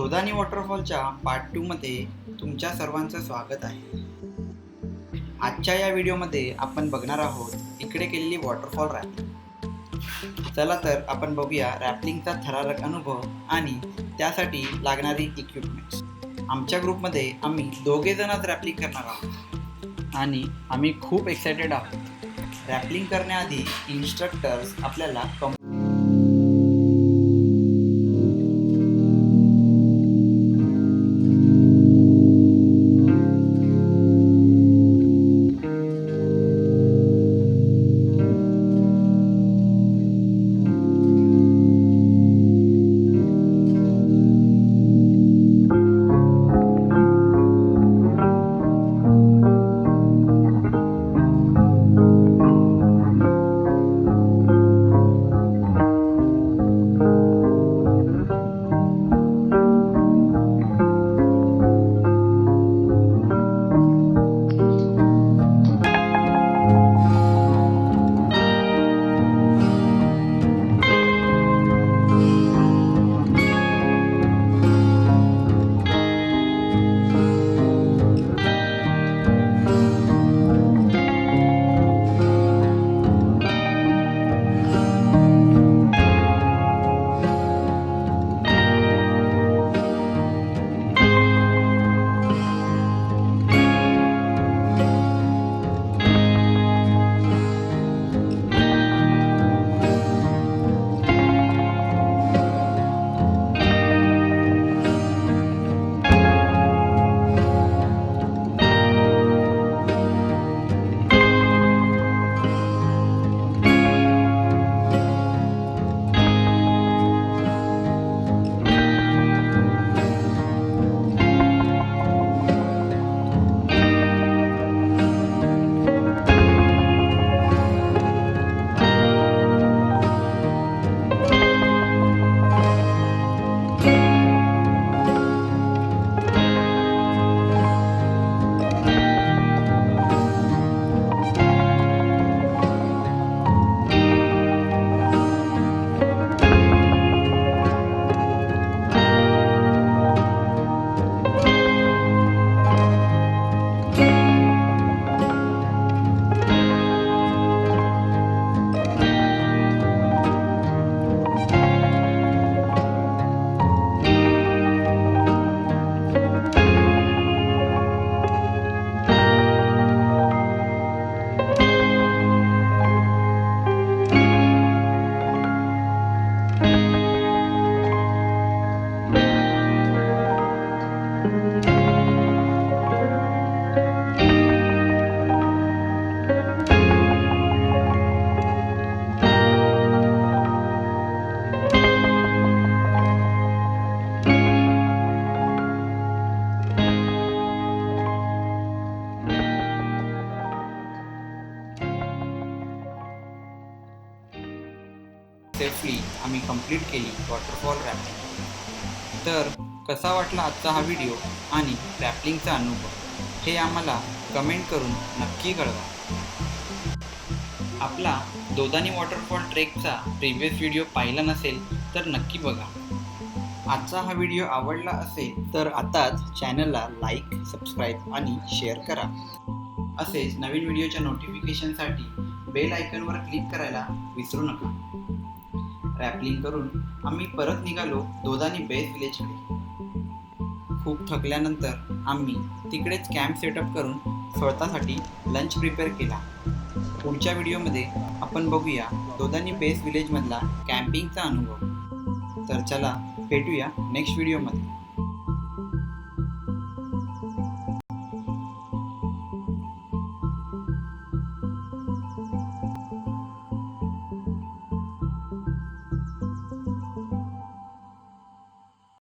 दोदानी वॉटरफॉलच्या part 2 मध्ये तुमच्या सर्वांचं स्वागत आहे। आजच्या या व्हिडिओमध्ये आपण बघणार आहोत इकडे केलेली वॉटरफॉल रॅपलिंग। चला तर आपण बघूया रॅपलिंगचा थरारक अनुभव आणि त्यासाठी लागणारी इक्विपमेंट्स। आमच्या ग्रुपमध्ये आम्ही दोघे जणच रॅपलिंग करणार आहोत आणि आम्ही खूप एक्साइटेड आहोत। रॅपलिंग करण्याआधी इन्स्ट्रक्टर्स आपल्याला सेफली आम्ही कंप्लीट केली वॉटरफॉल रॅपलिंग। तर कसा वाटला आजचा हा व्हिडिओ आणि रॅपलिंगचा अनुभव हे आम्हाला कमेंट करून नक्की कळवा। आपला दोदानी वॉटरफॉल ट्रेकचा प्रिव्हियस व्हिडिओ पाहिला नसेल तर नक्की बघा। आजचा हा व्हिडिओ आवडला असेल तर आताच चॅनलला लाईक, सबस्क्राईब आणि शेअर करा। असेच नवीन व्हिडिओच्या नोटिफिकेशनसाठी बेल आयकॉनवर क्लिक करायला विसरू नका। रॅपलिंग करून आम्ही परत निघालो दोदानी बेस विलेजकडे। खूप थकल्यानंतर आम्ही तिकडेच कॅम्प सेटअप करून स्वतःसाठी लंच प्रिपेअर केला। पुढच्या व्हिडिओमध्ये आपण बघूया दोदानी बेस विलेजमधला कॅम्पिंगचा अनुभव। तर चला भेटूया नेक्स्ट व्हिडिओमध्ये।